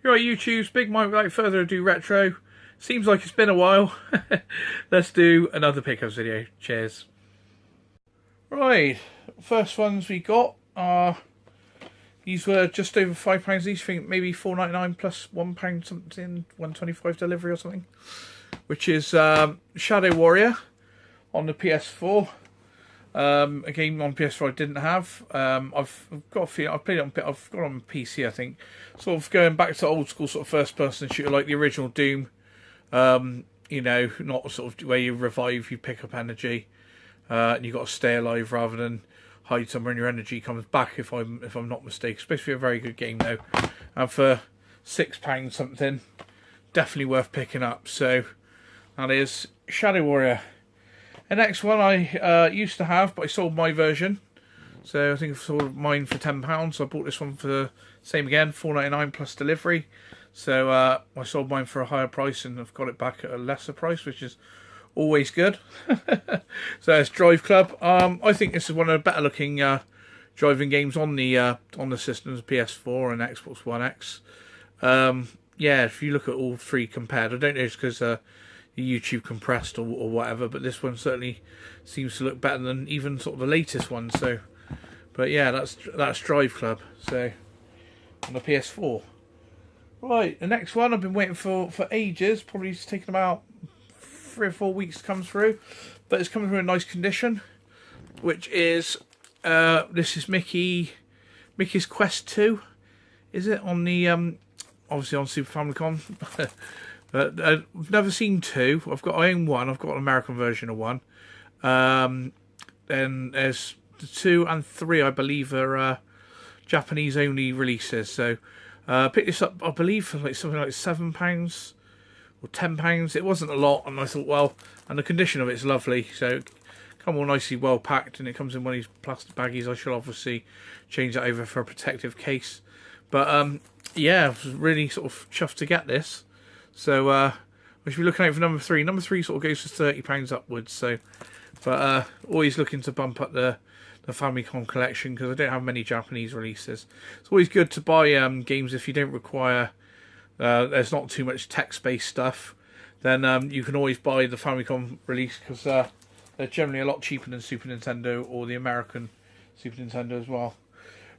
You're right, YouTube's Big Mike. Without further ado, retro. Seems like it's been a while. Let's do another pickups video. Cheers. Right, first ones we got are, these were just over £5 each. I think maybe £4.99 plus £1 something, £1.25 delivery or something. Which is Shadow Warrior on the PS4. A game on PS4 I didn't have. I've got a feeling I've played it on. I've got it on PC, I think. Sort of going back to old school sort of first person shooter like the original Doom. You know, not sort of where you revive, you pick up energy, and you got to stay alive rather than hide somewhere and your energy comes back. If I'm not mistaken, supposed to be a very good game though, and for £6 something, definitely worth picking up. So that is Shadow Warrior. The next one I used to have, but I sold my version. So I think I sold mine for £10. So I bought this one for the same again, £4.99 plus delivery. So I sold mine for a higher price and I've got it back at a lesser price, which is always good. So it's Drive Club. I think this is one of the better looking driving games on the systems, PS4 and Xbox One X. Yeah, if you look at all three compared, I don't know if it's because YouTube compressed or whatever, but this one certainly seems to look better than even sort of the latest one. So, but yeah, that's Drive Club. So on the PS4. Right, the next one I've been waiting for ages. Probably it's taken about 3 or 4 weeks to come through, but it's coming through in nice condition. Which is this is Mickey's Quest 2. Is it on the obviously on Super Famicom? I've never seen 2. I own 1. I've got an American version of 1. Then there's the 2 and 3, I believe, are Japanese only releases. So picked this up, I believe, for like something like £7 or £10. It wasn't a lot, and I thought, well, and the condition of it's lovely. So come all nicely well packed, and it comes in one of these plastic baggies. I shall obviously change that over for a protective case. But yeah, I was really sort of chuffed to get this. So we should be looking out for number 3. Number 3 sort of goes for £30 upwards. So, but always looking to bump up the Famicom collection because I don't have many Japanese releases. It's always good to buy games if you don't require. There's not too much text-based stuff. Then you can always buy the Famicom release because they're generally a lot cheaper than Super Nintendo or the American Super Nintendo as well.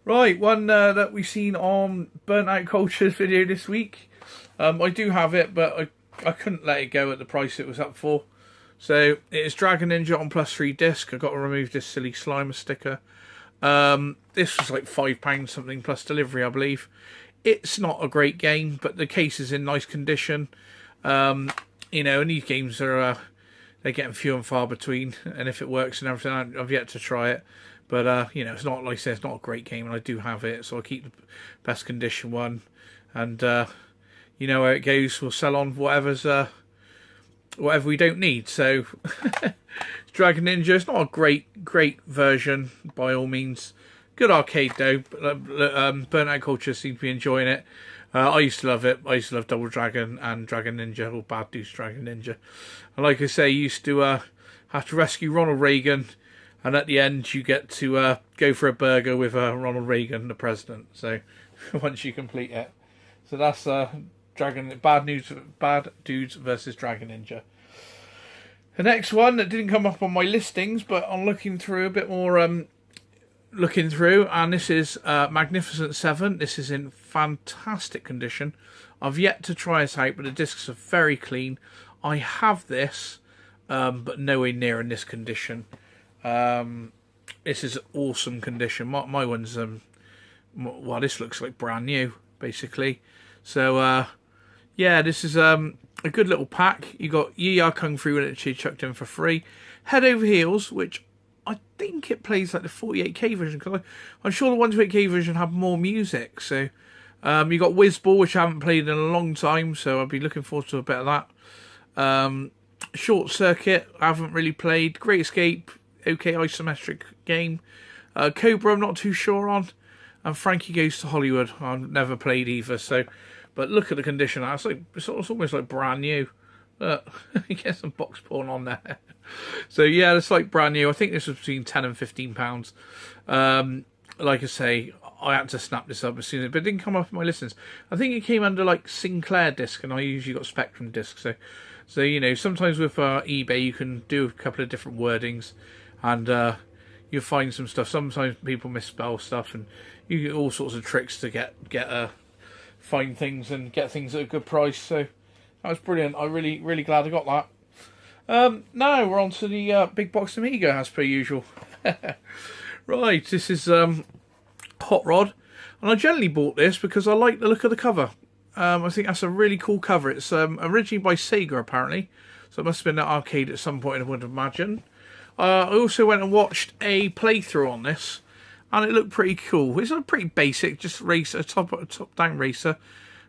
Right, one that we've seen on Burnt Out Culture's video this week. I do have it, but I couldn't let it go at the price it was up for. So it is Dragon Ninja on +3 disc. I got to remove this silly Slimer sticker. This was like £5 something plus delivery, I believe. It's not a great game, but the case is in nice condition. You know, and these games are they're getting few and far between. And if it works and everything, I've yet to try it. But you know, it's not like I said, it's not a great game, and I do have it, so I keep the best condition one. And you know where it goes. We'll sell on whatever we don't need. So Dragon Ninja. It's not a great version by all means. Good arcade though. Burnt Out Culture seems to be enjoying it. I used to love it. I used to love Double Dragon and Dragon Ninja, or Bad Deuce Dragon Ninja. And like I say, you used to have to rescue Ronald Reagan, and at the end you get to go for a burger with Ronald Reagan, the president. So once you complete it, so that's Bad Dudes versus Dragon Ninja. The next one that didn't come up on my listings, but I'm looking through a bit more, and this is Magnificent 7. This is in fantastic condition. I've yet to try it out, but the discs are very clean. I have this, but nowhere near in this condition. This is awesome condition. My one's well, this looks like brand new, basically. So yeah, this is a good little pack. You got Yi Ya Kung Fu in it, she chucked in for free. Head Over Heels, which I think it plays like the 48k version, because I'm sure the 128k version have more music. So you got Whizball, which I haven't played in a long time, so I'll be looking forward to a bit of that. Short Circuit, I haven't really played. Great Escape, okay, isometric game. Cobra, I'm not too sure on. And Frankie Goes to Hollywood, I've never played either. So, but look at the condition. It's almost like brand new. You get some box porn on there. So yeah, it's like brand new. I think this was between £10 and £15. Like I say, I had to snap this up as soon as, but it didn't come up in my listings. I think it came under like Sinclair disc, and I usually got Spectrum disc. So you know, sometimes with eBay you can do a couple of different wordings, and you'll find some stuff. Sometimes people misspell stuff, and you get all sorts of tricks to get find things and get things at a good price. So that was brilliant. I'm really glad I got that. Now we're on to the big box Amiga as per usual. Right, this is Hot Rod, and I generally bought this because I like the look of the cover. I think that's a really cool cover. It's originally by Sega apparently, so it must have been at arcade at some point, I would imagine. I also went and watched a playthrough on this, and it looked pretty cool. It's a pretty basic, just racer, top-down racer.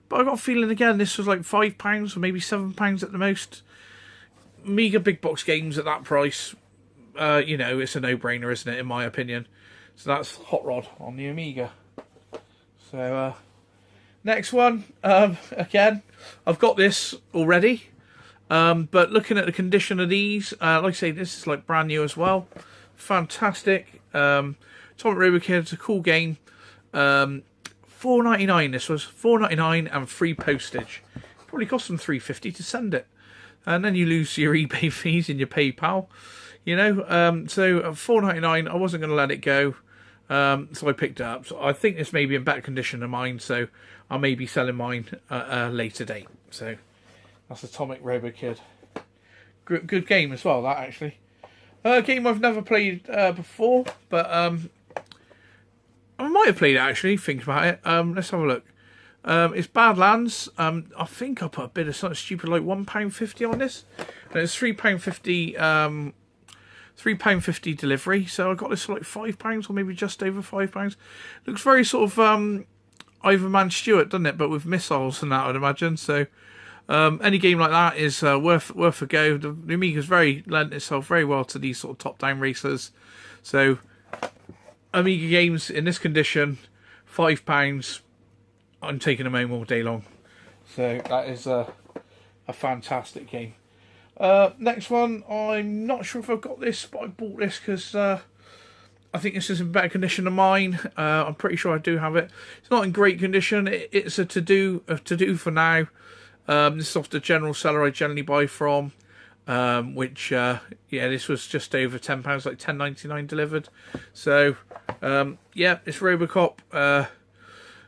But I got a feeling again this was like £5 or maybe £7 at the most. Amiga big box games at that price, you know, it's a no-brainer, isn't it, in my opinion. So that's Hot Rod on the Amiga. So next one, again, I've got this already. But looking at the condition of these, like I say, this is like brand new as well. Fantastic. Atomic Robocop, it's a cool game. $4.99. This was $4.99 and free postage. Probably cost them $3.50 to send it, and then you lose your eBay fees and your PayPal. You know, so at $4.99, I wasn't going to let it go. So I picked it up. So I think this may be in better condition than mine, so I may be selling mine at a later date. So that's Atomic Robokid. Good game as well, that actually. A game I've never played before, but I might have played it actually, think about it. Let's have a look. It's Badlands. I think I put a bit of something stupid like £1.50 on this. And it's £3.50 £3.50 delivery, so I got this for like £5 or maybe just over £5. Looks very sort of Ivan Stewart, doesn't it? But with missiles and that, I'd imagine. So any game like that is worth a go. The Amiga's lent itself very well to these sort of top-down racers. So Amiga games in this condition, £5. I'm taking them home all day long. So that is a fantastic game. Next one, I'm not sure if I've got this, but I bought this because I think this is in better condition than mine. I'm pretty sure I do have it. It's not in great condition. It's a to-do for now. This is off the general seller I generally buy from, which, yeah, this was just over £10, like $10.99 delivered. So, yeah, it's Robocop.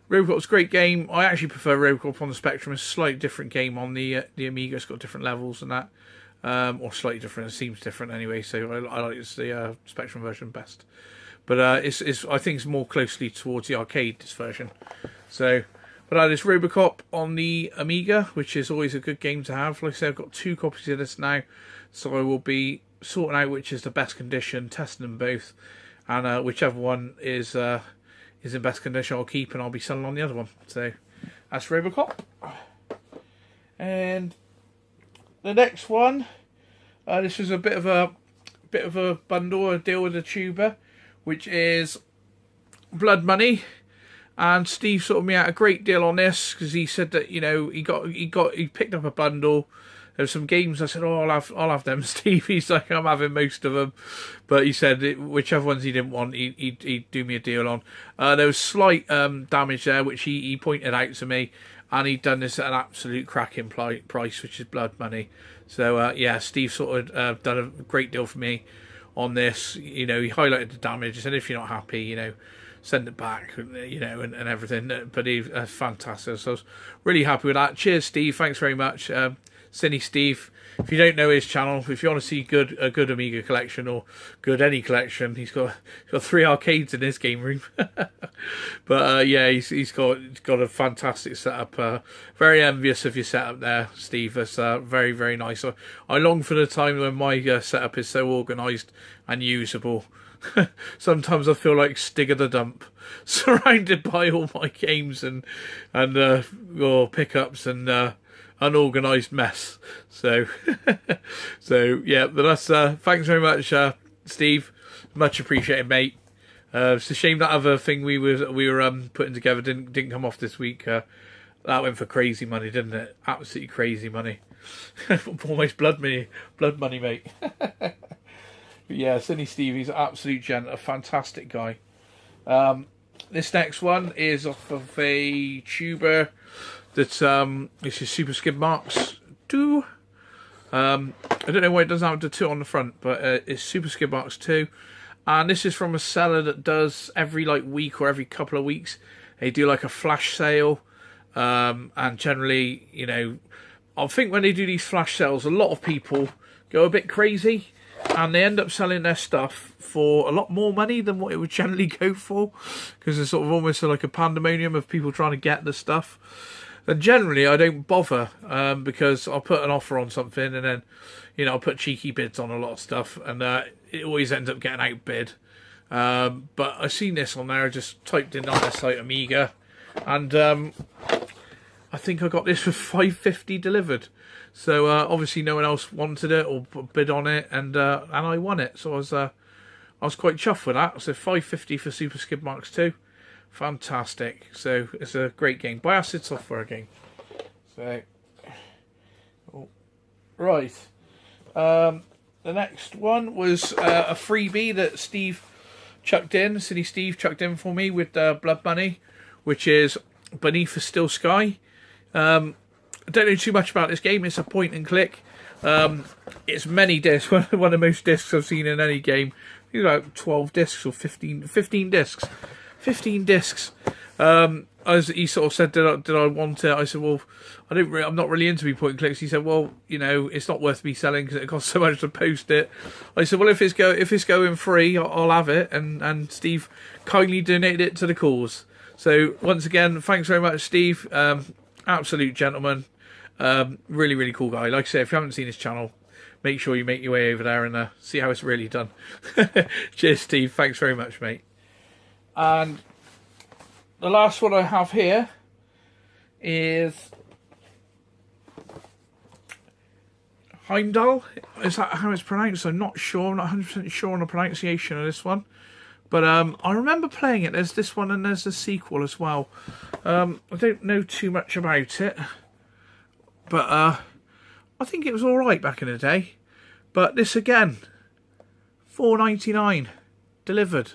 Robocop's a great game. I actually prefer Robocop on the Spectrum. It's a slightly different game on the Amiga. It's got different levels and that. Or slightly different. It seems different anyway. So I like the Spectrum version best. But I think it's more closely towards the arcade, this version. So, but this Robocop on the Amiga, which is always a good game to have. Like I said, I've got 2 copies of this now. So I will be sorting out which is the best condition, testing them both. And whichever one is in best condition, I'll keep, and I'll be selling on the other one. So that's Robocop. And the next one, this is a bit of a bundle, a deal with a tuber, which is Blood Money. And Steve sorted me out a great deal on this because he said that, you know, he picked up a bundle. There's some games. I said, oh, I'll have them, Steve. He's like, I'm having most of them, but he said whichever ones he didn't want, he'd do me a deal on. There was slight damage there, which he pointed out to me, and he'd done this at an absolute cracking price, which is Blood Money. So yeah, Steve sort of done a great deal for me on this. You know, he highlighted the damage. He said, if you're not happy, you know, send it back, you know, and everything. But he's fantastic. So I was really happy with that. Cheers, Steve. Thanks very much. Cinny Steve. If you don't know his channel, if you want to see a good Amiga collection or good any collection, he's got 3 arcades in his game room. But yeah, he's got a fantastic setup. Very envious of your setup there, Steve. That's very, very nice. I long for the time when my setup is so organised and usable. Sometimes I feel like Stig of the Dump, surrounded by all my games and pickups and unorganised mess. So yeah, but that's thanks very much, Steve. Much appreciated, mate. It's a shame that other thing we were putting together didn't come off this week. That went for crazy money, didn't it? Absolutely crazy money. Almost blood money, mate. But yeah, Cindy Steve, he's an absolute gent, a fantastic guy. This next one is off of a tuber that's this is Super Skidmarks 2. I don't know why it doesn't have the 2 on the front, but it's Super Skidmarks 2. And this is from a seller that does every like week or every couple of weeks. They do like a flash sale. And generally, you know, I think when they do these flash sales, a lot of people go a bit crazy. And they end up selling their stuff for a lot more money than what it would generally go for. Because there's sort of almost like a pandemonium of people trying to get the stuff. And generally, I don't bother because I'll put an offer on something and then, you know, I'll put cheeky bids on a lot of stuff. And it always ends up getting outbid. But I seen this on there, I just typed in on their site Amiga. And I think I got this for $5.50 delivered. So obviously no one else wanted it or bid on it, and I won it. So I was quite chuffed with that. So $5.50 for Super Skidmarks 2, fantastic. So it's a great game, by Acid Software game. So right, the next one was a freebie that Steve chucked in. City Steve chucked in for me with Blood Money, which is Beneath a Still Sky. I don't know too much about this game. It's a point and click. It's many discs. One of the most discs I've seen in any game. I think about 12 discs or 15 discs. 15 discs. As he sort of said, did I want it? I said, well, I'm not really into point and clicks. He said, well, you know, it's not worth me selling because it costs so much to post it. I said, well, if it's going free, I'll have it. And Steve kindly donated it to the cause. So once again, thanks very much, Steve. Absolute gentleman. Really, really cool guy. Like I say, if you haven't seen his channel, make sure you make your way over there and see how it's really done. Cheers, Steve. Thanks very much, mate. And the last one I have here is Heimdall. Is that how it's pronounced? I'm not sure. I'm not 100% sure on the pronunciation of this one. But I remember playing it. There's this one and there's the sequel as well. I don't know too much about it. But I think it was alright back in the day. But this again, $4.99 delivered.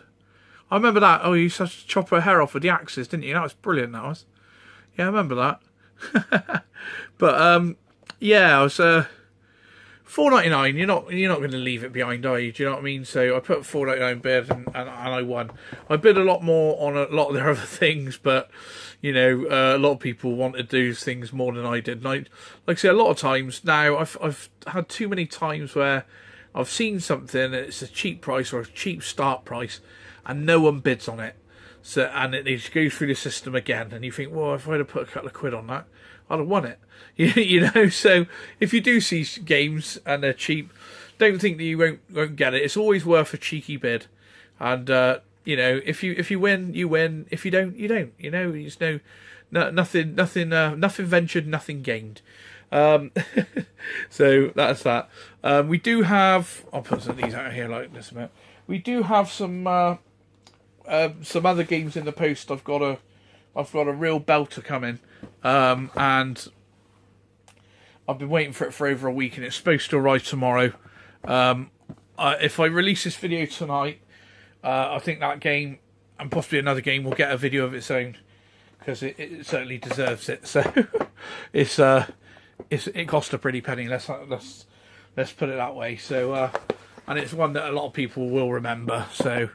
I remember that. Oh, you used to chop her hair off with the axes, didn't you? That was brilliant, that was. Yeah, I remember that. But yeah, I was $4.99. You're not going to leave it behind, are you? Do you know what I mean? So I put $4.99 bid and I won. I bid a lot more on a lot of their other things, but you know, a lot of people wanted those things more than I did. And like I say, a lot of times now, I've had too many times where I've seen something and it's a cheap price or a cheap start price, and no one bids on it. So and it just goes through the system again, and you think, well, if I'd have put a couple of quid on that, I'd have won it. You know, so if you do see games and they're cheap, don't think that you won't get it. It's always worth a cheeky bid, and you know, if you win, you win. If you don't, you don't. You know, there's nothing ventured, nothing gained. So that's that. We do have. I'll put some of these out here like this a minute. We do have some other games in the post. I've got a real belter coming, and I've been waiting for it for over a week, and it's supposed to arrive tomorrow. If I release this video tonight, I think that game and possibly another game will get a video of its own, because it certainly deserves it. So it cost a pretty penny. Let's put it that way. So and it's one that a lot of people will remember. So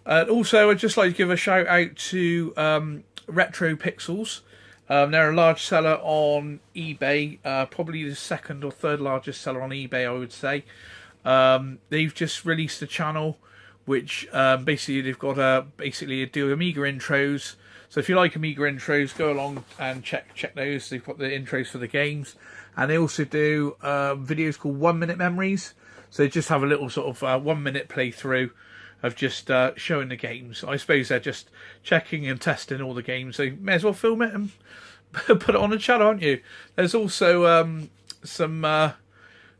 also, I'd just like to give a shout out to Retro Pixels. They're a large seller on eBay, probably the second or third largest seller on eBay, I would say. They've just released a channel which basically they've got basically do Amiga intros. So if you like Amiga intros, go along and check those. They've got the intros for the games, and they also do videos called 1 Minute Memories. So they just have a little sort of 1 minute playthrough of just showing the games. I suppose they're just checking and testing all the games. So you may as well film it and put it on the channel, aren't you? There's also some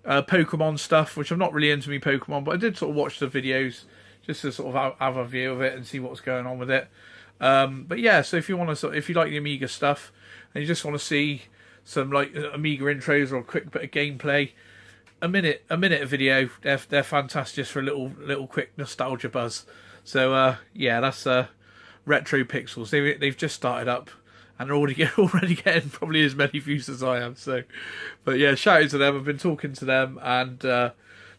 Pokemon stuff, which I'm not really into Pokemon, but I did sort of watch the videos just to sort of have a view of it and see what's going on with it. But yeah, so if you want to, if you like the Amiga stuff and you just want to see some like Amiga intros or a quick bit of gameplay, a minute of video, they're fantastic for a little quick nostalgia buzz. So yeah, that's Retro Pixels. They've just started up, and they're already getting probably as many views as I am. So, but yeah, shout out to them. I've been talking to them, and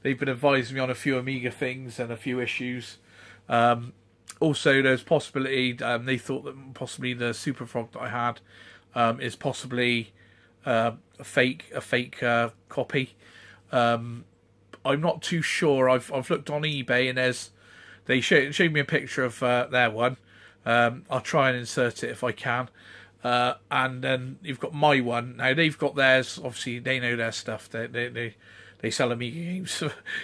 they've been advising me on a few Amiga things and a few issues. Also, there's possibility. They thought that possibly the Super Frog that I had is possibly a fake copy. I'm not too sure. I've looked on eBay, and they showed me a picture of their one. I'll try and insert it if I can. And then you've got my one. Now they've got theirs. Obviously, they know their stuff. They sell Amiga games,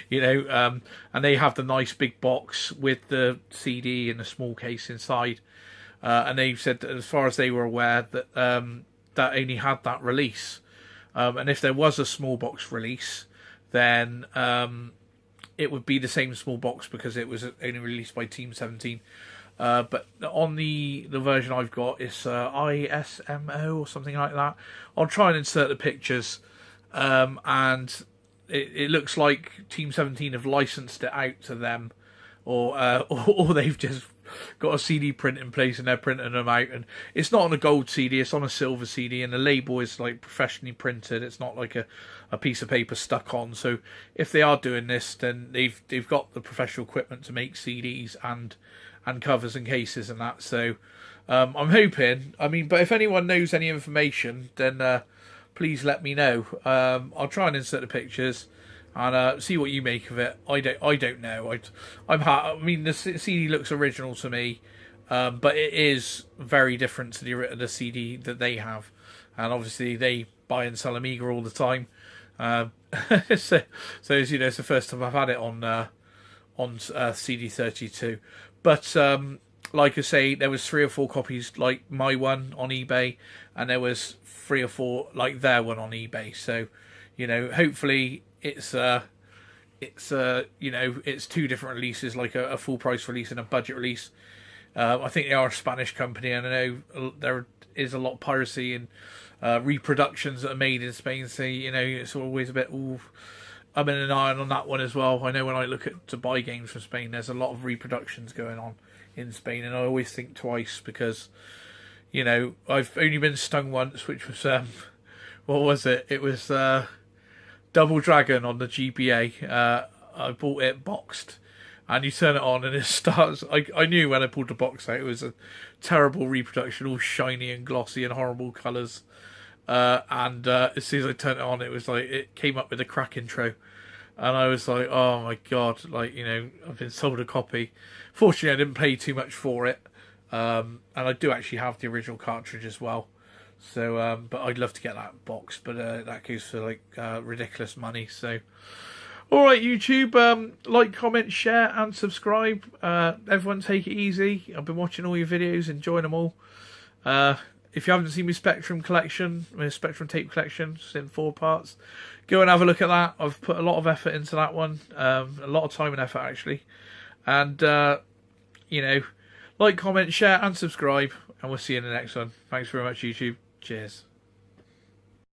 you know, and they have the nice big box with the CD and a small case inside. And they said that as far as they were aware that that only had that release. And if there was a small box release, then it would be the same small box because it was only released by Team 17. But on the version I've got, it's ISMO or something like that. I'll try and insert the pictures, and it looks like Team 17 have licensed it out to them, or they've just got a CD print in place and they're printing them out. And it's not on a gold CD; it's on a silver CD, and the label is like professionally printed. It's not like a piece of paper stuck on. So if they are doing this, then they've got the professional equipment to make CDs and covers and cases and that. So I'm hoping. I mean, but if anyone knows any information, then please let me know. I'll try and insert the pictures and see what you make of it. I don't know. I mean, the CD looks original to me, but it is very different to the CD that they have, and obviously they buy and sell Amiga all the time. So as you know, it's the first time I've had it on CD32. But like I say, there was 3 or 4 copies like my one on eBay, and there was 3 or 4 like their one on eBay. So, you know, hopefully it's you know, it's 2 different releases, like a full price release and a budget release. I think they are a Spanish company, and I know there is a lot of piracy and reproductions that are made in Spain. So, you know, it's always a bit. Ooh, I'm in an eye on that one as well. I know when I look to buy games from Spain, there's a lot of reproductions going on in Spain, and I always think twice because, you know, I've only been stung once, which was what was it? It was Double Dragon on the GBA. I bought it boxed, and you turn it on and it starts. I knew when I pulled the box out it was a terrible reproduction, all shiny and glossy and horrible colours. And as soon as I turned it on, it was like it came up with a crack intro, and I was like, "Oh my god!" Like, you know, I've been sold a copy. Fortunately, I didn't pay too much for it, and I do actually have the original cartridge as well. So, but I'd love to get that box, but that goes for like ridiculous money. So, all right, YouTube, like, comment, share, and subscribe. Everyone, take it easy. I've been watching all your videos, enjoying them all. If you haven't seen my Spectrum collection, my Spectrum tape collection, it's in 4 parts, go and have a look at that. I've put a lot of effort into that one, a lot of time and effort actually. And, you know, like, comment, share and subscribe, and we'll see you in the next one. Thanks very much, YouTube. Cheers.